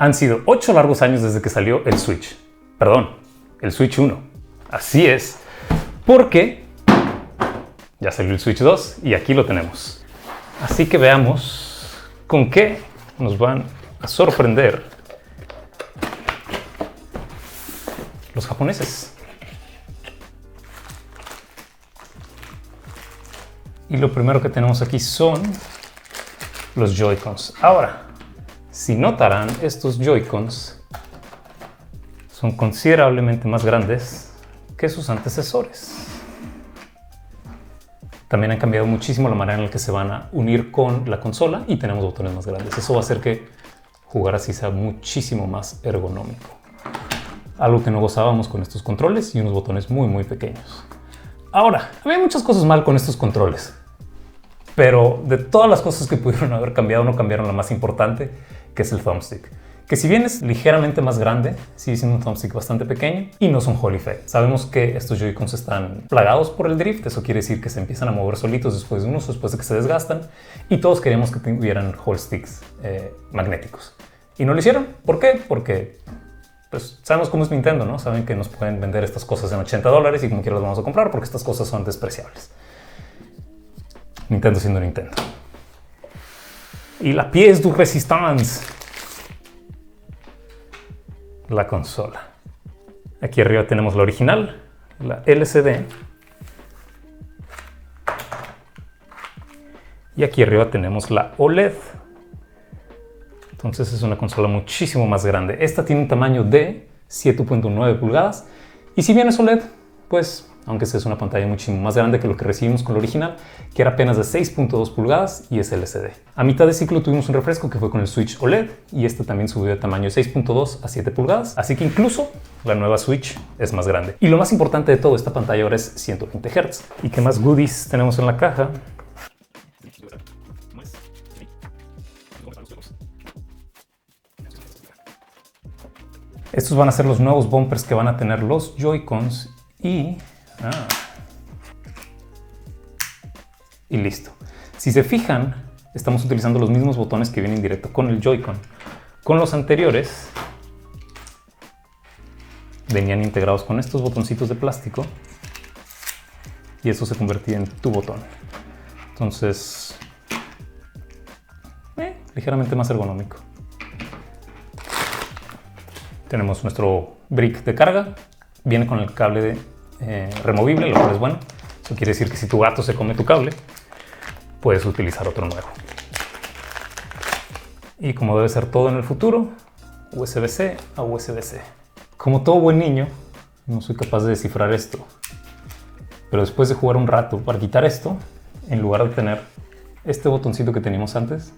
Han sido 8 largos años desde que salió el Switch. Perdón, el Switch 1. Así es. Porque ya salió el Switch 2 y aquí lo tenemos. Así que veamos con qué nos van a sorprender los japoneses. Y lo primero que tenemos aquí son los Joy-Cons. Ahora, si notarán, estos Joy-Cons son considerablemente más grandes que sus antecesores. También han cambiado muchísimo la manera en la que se van a unir con la consola y tenemos botones más grandes. Eso va a hacer que jugar así sea muchísimo más ergonómico. Algo que no gozábamos con estos controles y unos botones muy pequeños. Ahora, había muchas cosas mal con estos controles. Pero de todas las cosas que pudieron haber cambiado, no cambiaron la más importante, que es el thumbstick. Que si bien es ligeramente más grande, sigue siendo un thumbstick bastante pequeño y no son Hall effect. Sabemos que estos Joy-Cons están plagados por el drift, eso quiere decir que se empiezan a mover solitos después de un uso, después de que se desgastan, y todos queríamos que tuvieran Hall sticks magnéticos. Y no lo hicieron. ¿Por qué? Porque pues sabemos cómo es Nintendo, ¿no? Saben que nos pueden vender estas cosas en $80 y como quiera las vamos a comprar porque estas cosas son despreciables. Nintendo siendo Nintendo. Y la pièce de résistance. La consola. Aquí arriba tenemos la original, la LCD. Y aquí arriba tenemos la OLED. Entonces es una consola muchísimo más grande. Esta tiene un tamaño de 7.9 pulgadas. Y si bien es OLED, pues aunque esta es una pantalla muchísimo más grande que lo que recibimos con la original, que era apenas de 6.2 pulgadas y es LCD. A mitad de ciclo tuvimos un refresco que fue con el Switch OLED y este también subió de tamaño de 6.2 a 7 pulgadas, así que incluso la nueva Switch es más grande. Y lo más importante de todo, esta pantalla ahora es 120 Hz. ¿Y qué más goodies tenemos en la caja? Estos van a ser los nuevos bumpers que van a tener los Joy-Cons y listo. Si se fijan, estamos utilizando los mismos botones que vienen directo con el Joy-Con. Con los anteriores venían integrados con estos botoncitos de plástico y eso se convertía en tu botón. Entonces, ligeramente más ergonómico. Tenemos nuestro brick de carga. Viene con el cable removible, lo cual es bueno. Eso quiere decir que si tu gato se come tu cable, puedes utilizar otro nuevo. Y como debe ser todo en el futuro, USB-C a USB-C. Como todo buen niño, no soy capaz de descifrar esto. Pero después de jugar un rato para quitar esto, en lugar de tener este botoncito que teníamos antes,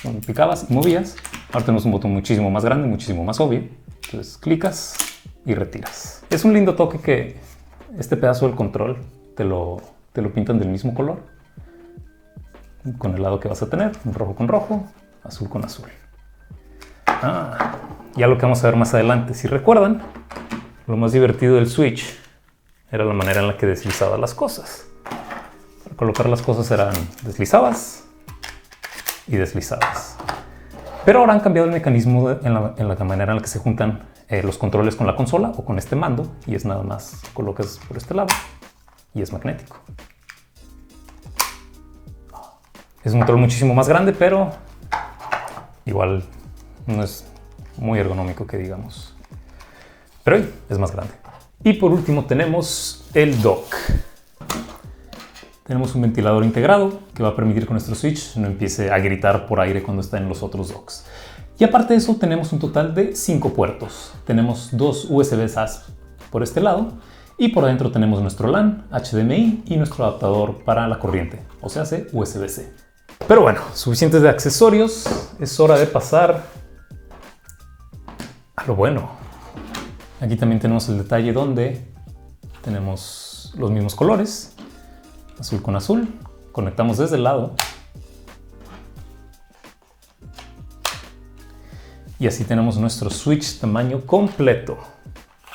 donde picabas y movías, ahora tenemos un botón muchísimo más grande, muchísimo más obvio. Entonces clicas y retiras. Es un lindo toque que este pedazo del control te lo pintan del mismo color, con el lado que vas a tener, rojo con rojo, azul con azul. Ya lo que vamos a ver más adelante. Si recuerdan, lo más divertido del Switch era la manera en la que deslizaba las cosas. Para colocar las cosas eran deslizabas y deslizabas. Pero ahora han cambiado el mecanismo en la manera en la que se juntan los controles con la consola o con este mando, y es nada más colocas por este lado y es magnético. Es un control muchísimo más grande, pero igual no es muy ergonómico que digamos. Pero es más grande. Y por último tenemos el dock. Tenemos un ventilador integrado que va a permitir que nuestro Switch no empiece a gritar por aire cuando está en los otros docks. Y aparte de eso tenemos un total de 5 puertos. Tenemos 2 USB-C por este lado y por adentro tenemos nuestro LAN, HDMI y nuestro adaptador para la corriente, o sea, USB-C. Pero bueno, suficientes de accesorios, es hora de pasar a lo bueno. Aquí también tenemos el detalle donde tenemos los mismos colores. Azul con azul, conectamos desde el lado y así tenemos nuestro Switch tamaño completo.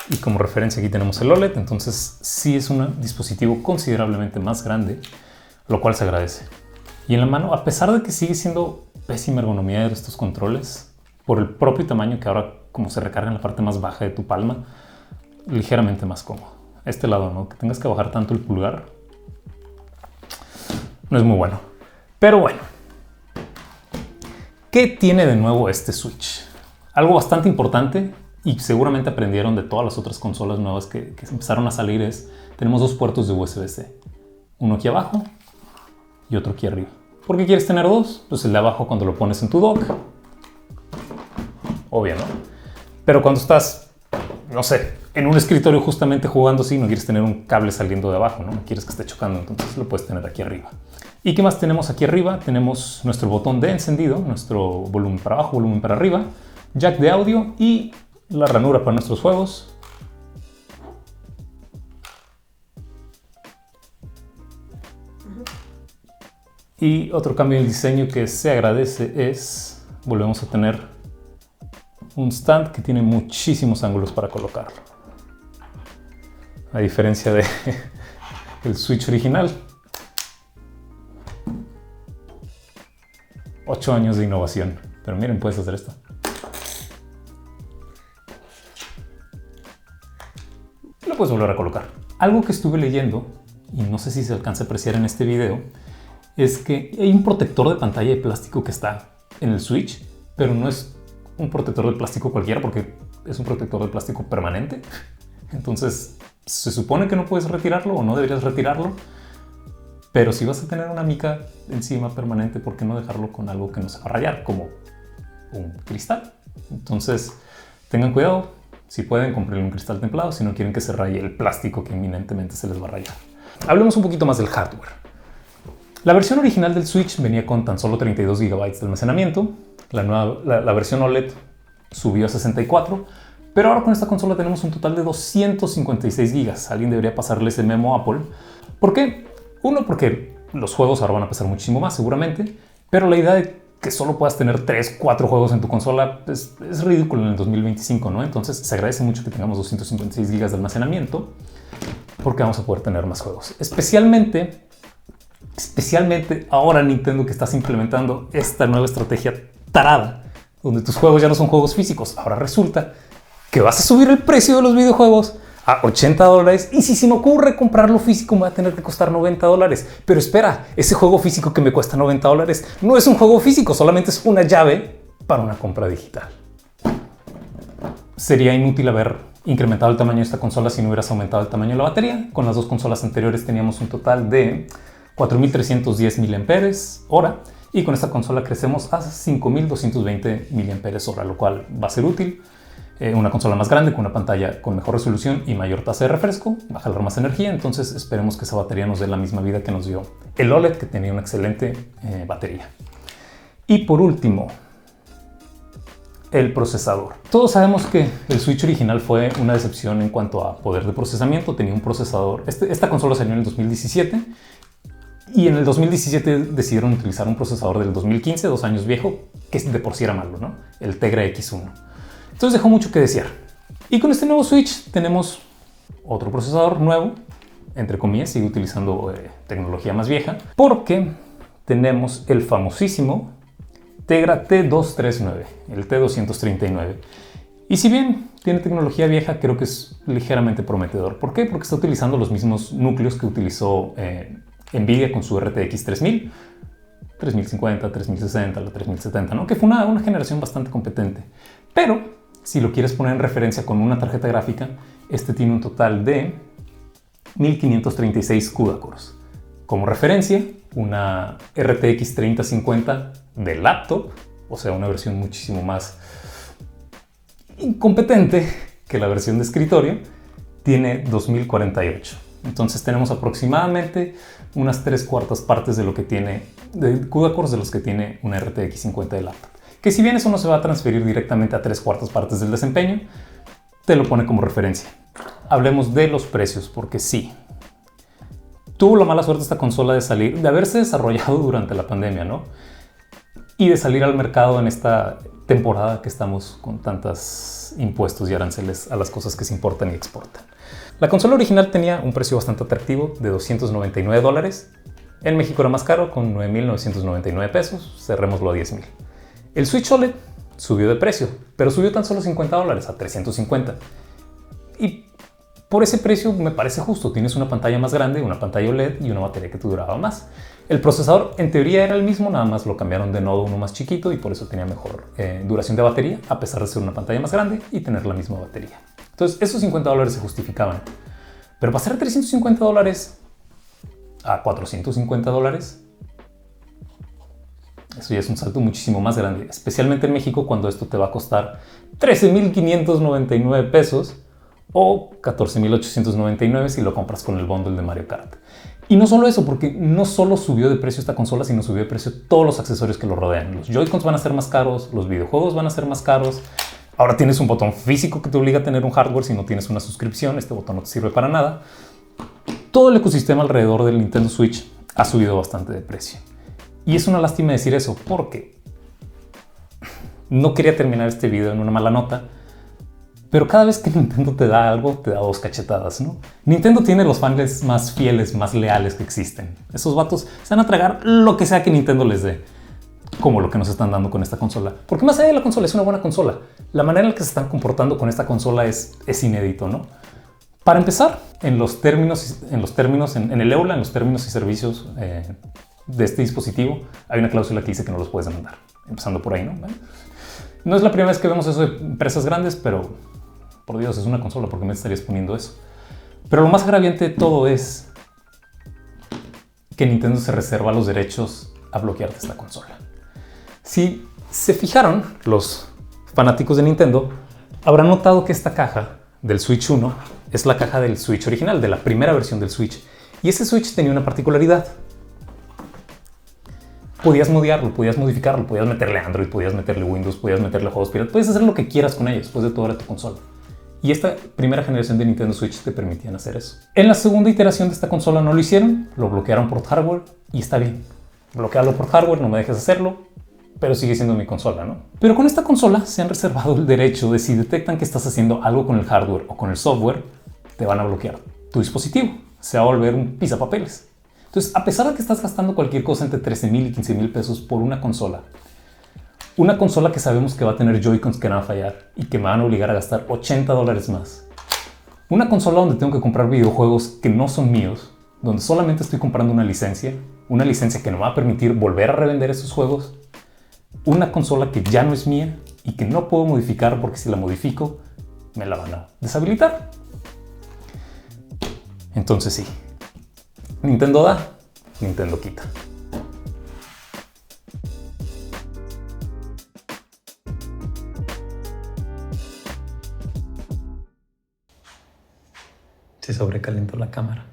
Y como referencia aquí tenemos el OLED, entonces sí es un dispositivo considerablemente más grande, lo cual se agradece. Y en la mano, a pesar de que sigue siendo pésima ergonomía de estos controles, por el propio tamaño que ahora como se recarga en la parte más baja de tu palma, ligeramente más cómodo. Este lado, ¿no? Que tengas que bajar tanto el pulgar, no es muy bueno. Pero bueno, ¿qué tiene de nuevo este Switch? Algo bastante importante y seguramente aprendieron de todas las otras consolas nuevas que empezaron a salir es, tenemos dos puertos de USB-C. Uno aquí abajo y otro aquí arriba. ¿Por qué quieres tener dos? Pues el de abajo cuando lo pones en tu dock. Obvio, ¿no? Pero cuando estás, no sé, en un escritorio justamente jugando así, no quieres tener un cable saliendo de abajo, ¿no? No quieres que esté chocando, entonces lo puedes tener aquí arriba. ¿Y qué más tenemos aquí arriba? Tenemos nuestro botón de encendido, nuestro volumen para abajo, volumen para arriba, jack de audio y la ranura para nuestros juegos. Y otro cambio en el diseño que se agradece es, volvemos a tener un stand que tiene muchísimos ángulos para colocarlo. A diferencia de el Switch original. 8 años de innovación. Pero miren, puedes hacer esto. Lo puedes volver a colocar. Algo que estuve leyendo, y no sé si se alcanza a apreciar en este video, es que hay un protector de pantalla de plástico que está en el Switch, pero no es un protector de plástico cualquiera porque es un protector de plástico permanente. Entonces se supone que no puedes retirarlo o no deberías retirarlo, pero si vas a tener una mica encima permanente, ¿por qué no dejarlo con algo que no se va a rayar, como un cristal? Entonces tengan cuidado, si pueden compren un cristal templado si no quieren que se raye el plástico que inminentemente se les va a rayar. Hablemos un poquito más del hardware. La versión original del Switch venía con tan solo 32 GB de almacenamiento. La versión OLED subió a 64, pero ahora con esta consola tenemos un total de 256 GB. Alguien debería pasarle ese memo a Apple. ¿Por qué? Uno, porque los juegos ahora van a pesar muchísimo más seguramente, pero la idea de que solo puedas tener 3, 4 juegos en tu consola es ridículo en el 2025, ¿no? Entonces se agradece mucho que tengamos 256 GB de almacenamiento porque vamos a poder tener más juegos. Especialmente ahora Nintendo, que estás implementando esta nueva estrategia tarada, donde tus juegos ya no son juegos físicos. Ahora resulta que vas a subir el precio de los videojuegos a $80 y si se me ocurre comprarlo físico me va a tener que costar $90. Pero espera, ese juego físico que me cuesta $90 no es un juego físico, solamente es una llave para una compra digital. Sería inútil haber incrementado el tamaño de esta consola si no hubieras aumentado el tamaño de la batería. Con las dos consolas anteriores teníamos un total de 4.310 mAh y con esta consola crecemos a 5.220 mAh, lo cual va a ser útil. Una consola más grande, con una pantalla con mejor resolución y mayor tasa de refresco, va a jalar más energía, entonces esperemos que esa batería nos dé la misma vida que nos dio el OLED, que tenía una excelente batería. Y por último, el procesador. Todos sabemos que el Switch original fue una decepción en cuanto a poder de procesamiento. Tenía un procesador, esta consola salió en el 2017 y en el 2017 decidieron utilizar un procesador del 2015, 2 años viejo, que de por sí era malo, ¿no? El Tegra X1. Entonces dejó mucho que desear. Y con este nuevo Switch tenemos otro procesador nuevo, entre comillas, sigue utilizando tecnología más vieja, porque tenemos el famosísimo Tegra T239, el T239. Y si bien tiene tecnología vieja, creo que es ligeramente prometedor. ¿Por qué? Porque está utilizando los mismos núcleos que utilizó Nvidia con su RTX 3000, 3050, 3060, la 3070, ¿no? Que fue una generación bastante competente. Pero si lo quieres poner en referencia con una tarjeta gráfica, este tiene un total de 1536 CUDA cores. Como referencia, una RTX 3050 de laptop, o sea, una versión muchísimo más incompetente que la versión de escritorio, tiene 2048. Entonces tenemos aproximadamente unas 3/4 partes de lo que tiene de CUDA cores de los que tiene una RTX 50 de laptop. Que si bien eso no se va a transferir directamente a 3/4 partes del desempeño, te lo pone como referencia. Hablemos de los precios, porque sí, tuvo la mala suerte esta consola de haberse desarrollado durante la pandemia, ¿no? Y de salir al mercado en esta temporada que estamos con tantos impuestos y aranceles a las cosas que se importan y exportan. La consola original tenía un precio bastante atractivo de $299. En México era más caro, con 9.999 pesos. Cerrémoslo a 10.000. El Switch OLED subió de precio, pero subió tan solo $50 a $350. Y por ese precio me parece justo. Tienes una pantalla más grande, una pantalla OLED y una batería que te duraba más. El procesador en teoría era el mismo, nada más lo cambiaron de nodo uno más chiquito y por eso tenía mejor duración de batería, a pesar de ser una pantalla más grande y tener la misma batería. Entonces esos $50 se justificaban. Pero pasar de $350 a $450, eso ya es un salto muchísimo más grande, especialmente en México, cuando esto te va a costar 13,599 pesos o 14,899 si lo compras con el bundle de Mario Kart. Y no solo eso, porque no solo subió de precio esta consola, sino subió de precio todos los accesorios que lo rodean. Los Joy-Cons van a ser más caros, los videojuegos van a ser más caros. Ahora tienes un botón físico que te obliga a tener un hardware si no tienes una suscripción. Este botón no te sirve para nada. Todo el ecosistema alrededor del Nintendo Switch ha subido bastante de precio. Y es una lástima decir eso, porque no quería terminar este video en una mala nota, pero cada vez que Nintendo te da algo, te da dos cachetadas, ¿no? Nintendo tiene los fans más fieles, más leales que existen. Esos vatos se van a tragar lo que sea que Nintendo les dé, como lo que nos están dando con esta consola. Porque más allá de la consola, es una buena consola. La manera en la que se están comportando con esta consola es inédito, ¿no? Para empezar, en el EULA, en los términos y servicios de este dispositivo, hay una cláusula que dice que no los puedes demandar. Empezando por ahí, ¿no? ¿Vale? No es la primera vez que vemos eso de empresas grandes, pero por Dios, es una consola, ¿por qué me estarías poniendo eso? Pero lo más agraviante de todo es que Nintendo se reserva los derechos a bloquearte esta consola. Si se fijaron, los fanáticos de Nintendo habrán notado que esta caja del Switch 1 es la caja del Switch original, de la primera versión del Switch. Y ese Switch tenía una particularidad. Podías modiarlo, podías modificarlo, podías meterle Android, podías meterle Windows, podías meterle juegos piratas, podías hacer lo que quieras con ellos, después de todo era tu consola. Y esta primera generación de Nintendo Switch te permitían hacer eso. En la segunda iteración de esta consola no lo hicieron, lo bloquearon por hardware y está bien. Bloquearlo por hardware, no me dejes hacerlo, pero sigue siendo mi consola, ¿no? Pero con esta consola se han reservado el derecho de, si detectan que estás haciendo algo con el hardware o con el software, te van a bloquear tu dispositivo. Se va a volver un pisapapeles. Entonces, a pesar de que estás gastando cualquier cosa entre 13,000 y 15,000 pesos por una consola que sabemos que va a tener Joy-Cons que van a fallar y que me van a obligar a gastar $80 más, una consola donde tengo que comprar videojuegos que no son míos, donde solamente estoy comprando una licencia que no me va a permitir volver a revender esos juegos, una consola que ya no es mía y que no puedo modificar porque si la modifico me la van a deshabilitar. Entonces sí, Nintendo da, Nintendo quita. Se sobrecalentó la cámara.